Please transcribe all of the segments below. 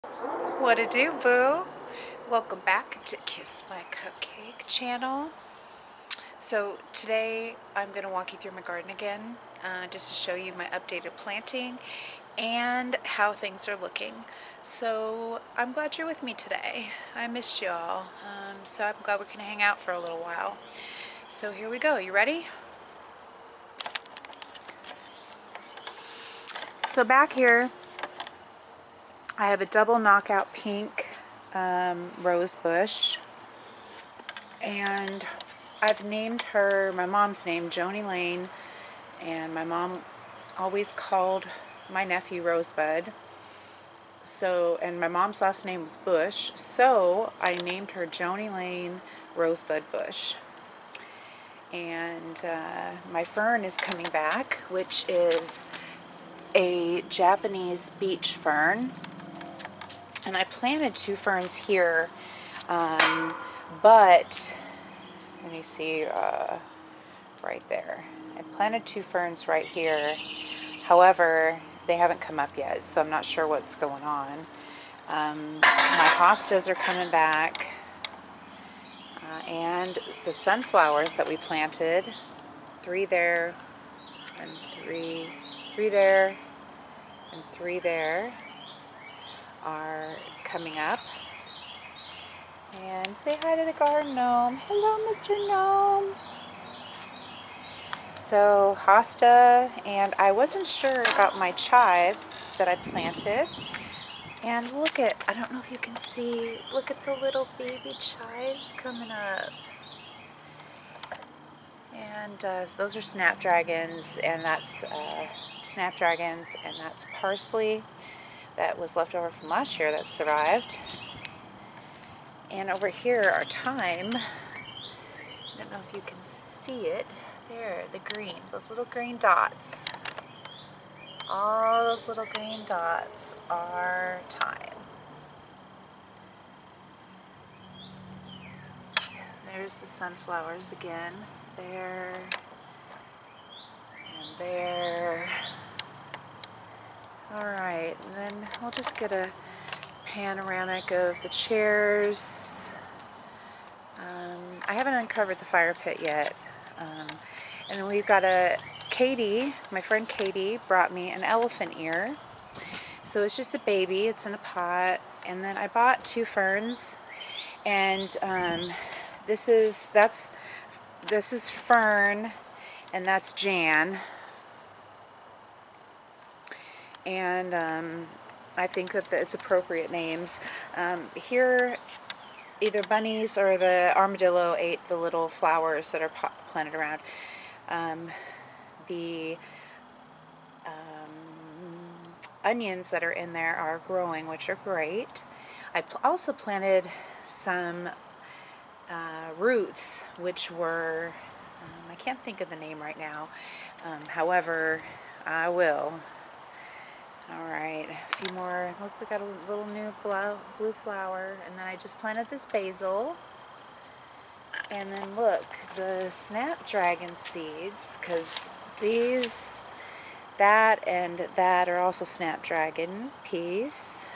What it do, boo? Welcome back to Kiss My Cupcake channel. So today I'm going to walk you through my garden again, just to show you my updated planting and how things are looking. So I'm glad you're with me today. I missed y'all, so I'm glad we can hang out for a little while. So here we go. You ready? So back here I have a double knockout pink rose bush, and I've named her, my mom's name, Joni Lane, and my mom always called my nephew Rosebud. So, and my mom's last name was Bush, so I named her Joni Lane Rosebud Bush. And my fern is coming back, which is a Japanese beach fern. And I planted two ferns here, but let me see, right there. I planted two ferns right here. However, they haven't come up yet, so I'm not sure what's going on. My hostas are coming back, and the sunflowers that we planted, three there, and three there, and three there, are coming up. And say hi to the garden gnome. Hello, Mr. Gnome. So hosta, and I wasn't sure about my chives that I planted. And look at, I don't know if you can see, look at the little baby chives coming up. And so those are snapdragons, and that's snapdragons, and that's parsley that was left over from last year that survived. And over here are thyme. I don't know if you can see it. There, the green, those little green dots. All those little green dots are thyme. There's the sunflowers again. There and there. Alright, and then we'll just get a panoramic of the chairs. I haven't uncovered the fire pit yet. And then we've got Katie, my friend Katie, brought me an elephant ear. So it's just a baby, it's in a pot. And then I bought two ferns, and this is Fern, and that's Jan. And I think that it's appropriate names. Here, either bunnies or the armadillo ate the little flowers that are planted around. The onions that are in there are growing, which are great. I also planted some roots, which were, I can't think of the name right now. However, I will. Alright, a few more. Look, we got a little new blue flower, and then I just planted this basil. And then look, the snapdragon seeds, because these, that and that are also snapdragon peas.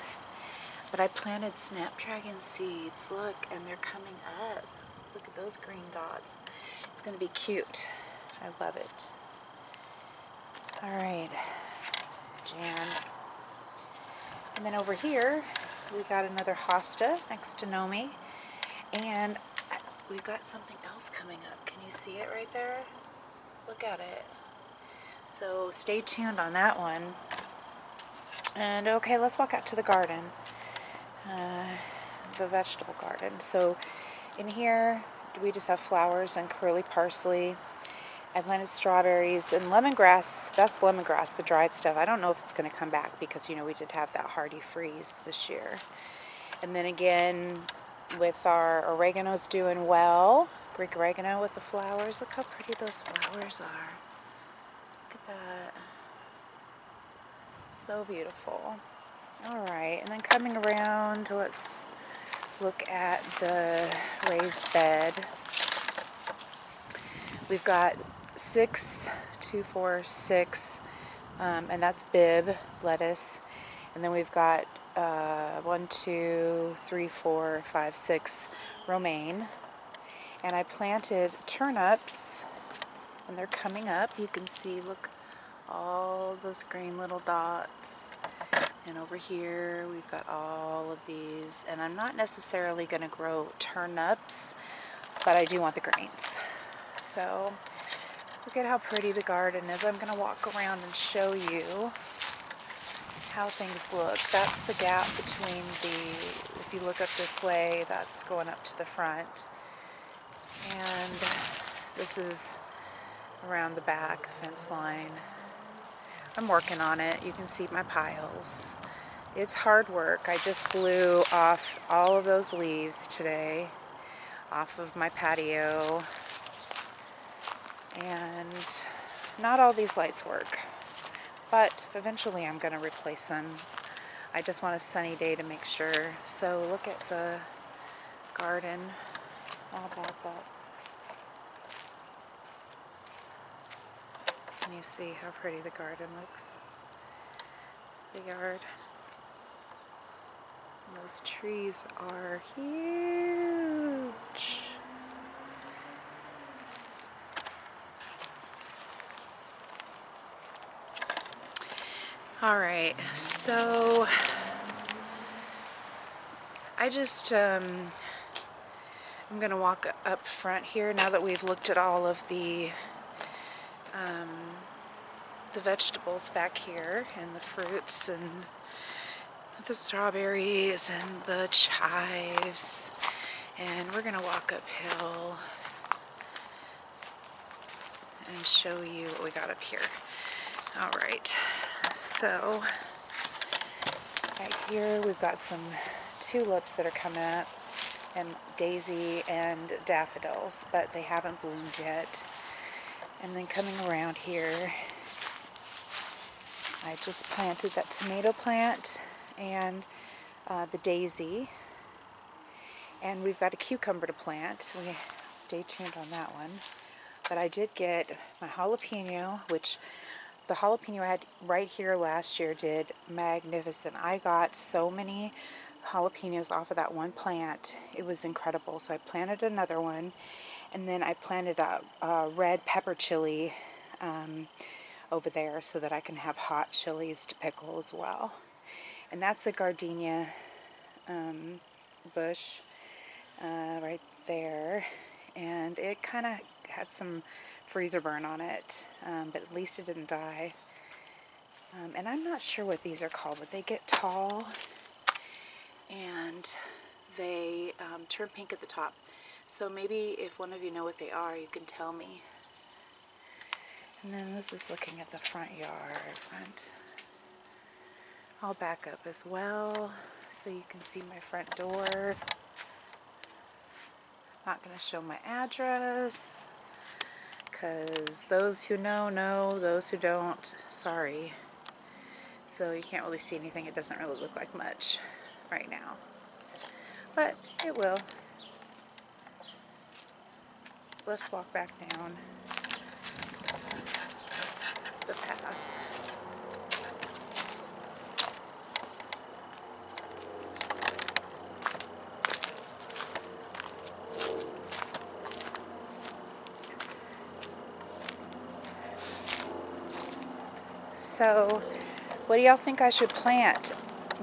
But I planted snapdragon seeds, look, and they're coming up. Look at those green dots. It's going to be cute. I love it. Alright, Jan. And then over here, we got another hosta next to Nomi. And we've got something else coming up. Can you see it right there? Look at it. So stay tuned on that one. And okay, let's walk out to the garden. The vegetable garden. So in here, we just have flowers and curly parsley. I planted strawberries and lemongrass. That's lemongrass, the dried stuff. I don't know if it's going to come back because, you know, we did have that hardy freeze this year. And then again, with our oregano's doing well. Greek oregano with the flowers. Look how pretty those flowers are. Look at that. So beautiful. Alright, and then coming around, let's look at the raised bed. We've got 6, 2, 4, 6, and that's Bib lettuce. And then we've got 1, 2, 3, 4, 5, 6 romaine. And I planted turnips, and they're coming up. You can see, look, all those green little dots. And over here, we've got all of these. And I'm not necessarily going to grow turnips, but I do want the greens. So, look at how pretty the garden is. I'm going to walk around and show you how things look. That's the gap between if you look up this way, that's going up to the front. And this is around the back fence line. I'm working on it. You can see my piles. It's hard work. I just blew off all of those leaves today off of my patio. And not all these lights work, but eventually I'm going to replace them. I just want a sunny day to make sure. So look at the garden. I'll back up. Can you see how pretty the garden looks? The yard. And those trees are huge. Alright, so I just, I'm going to walk up front here now that we've looked at all of the vegetables back here, and the fruits, and the strawberries, and the chives, and we're going to walk uphill and show you what we got up here. Alright, so right here we've got some tulips that are coming up, and daisy and daffodils, but they haven't bloomed yet. And then coming around here, I just planted that tomato plant and the daisy, and we've got a cucumber to plant. Stay tuned on that one. But I did get my jalapeno, which the jalapeno I had right here last year did magnificent. I got so many jalapenos off of that one plant. It was incredible. So I planted another one, and then I planted a red pepper chili over there so that I can have hot chilies to pickle as well. And that's a gardenia bush right there, and it kind of had some freezer burn on it, but at least it didn't die. And I'm not sure what these are called, but they get tall and they turn pink at the top. So maybe if one of you know what they are, you can tell me. And then this is looking at the front yard. I'll back up as well so you can see my front door. Not going to show my address, because those who know, those who don't, sorry. So you can't really see anything. It doesn't really look like much right now, but it will. Let's walk back down the path. So, what do y'all think I should plant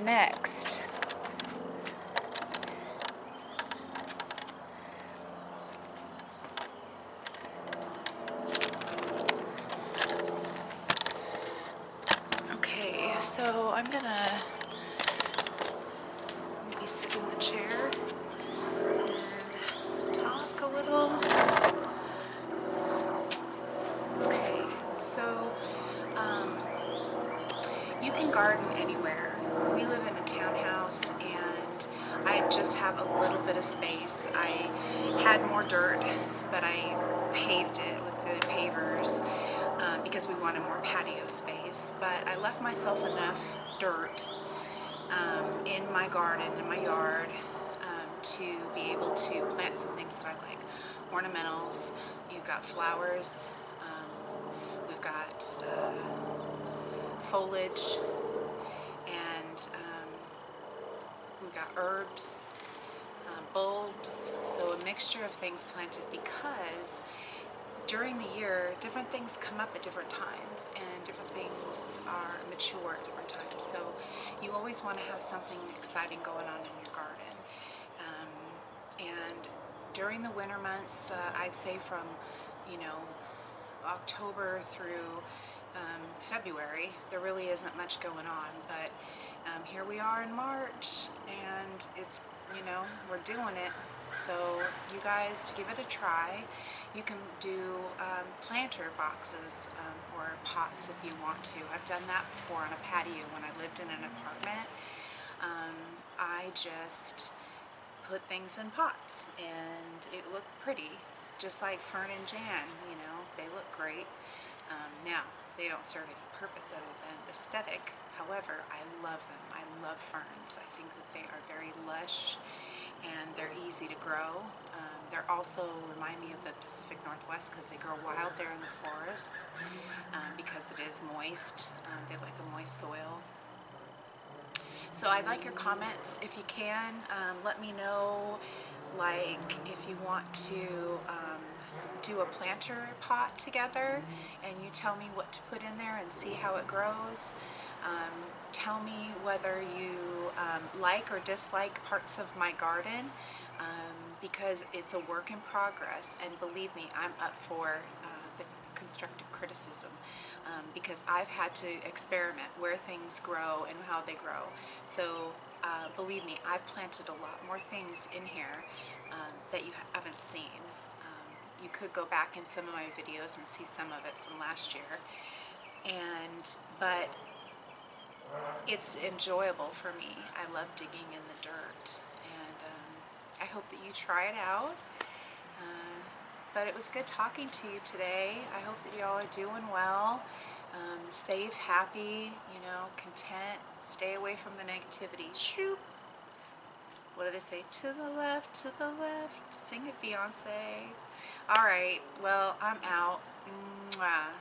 next? Okay, so I'm gonna maybe sit in the chair and talk a little. Okay, so you can garden anywhere. We live in a townhouse, and I just have a little bit of space. I had more dirt, but I paved it with the pavers because we wanted more patio space. But I left myself enough dirt in my garden, in my yard, to be able to plant some things that I like. Ornamentals, you've got flowers, we've got foliage, and we got herbs, bulbs, so a mixture of things planted because during the year, different things come up at different times and different things are mature at different times. So you always want to have something exciting going on in your garden. And during the winter months, I'd say from, you know, October through February, there really isn't much going on, but here we are in March, and it's, you know, we're doing it. So you guys give it a try. You can do planter boxes or pots if you want to. I've done that before on a patio when I lived in an apartment. I just put things in pots and it looked pretty, just like Fern and Jan, you know, they look great. Now, they don't serve any purpose other than aesthetic. However, I love them. I love ferns. I think that they are very lush and they're easy to grow. They're also remind me of the Pacific Northwest because they grow wild there in the forests because it is moist. They like a moist soil. So I'd like your comments if you can. Let me know, like, if you want to do a planter pot together and you tell me what to put in there and see how it grows. Tell me whether you like or dislike parts of my garden because it's a work in progress, and believe me, I'm up for the constructive criticism because I've had to experiment where things grow and how they grow. So believe me, I've planted a lot more things in here that you haven't seen. You could go back in some of my videos and see some of it from last year, but it's enjoyable for me. I love digging in the dirt, and I hope that you try it out. But it was good talking to you today. I hope that y'all are doing well, safe, happy, you know, content. Stay away from the negativity. Shoot. What do they say? To the left, to the left. Sing it, Beyonce. All right, well, I'm out. Mwah.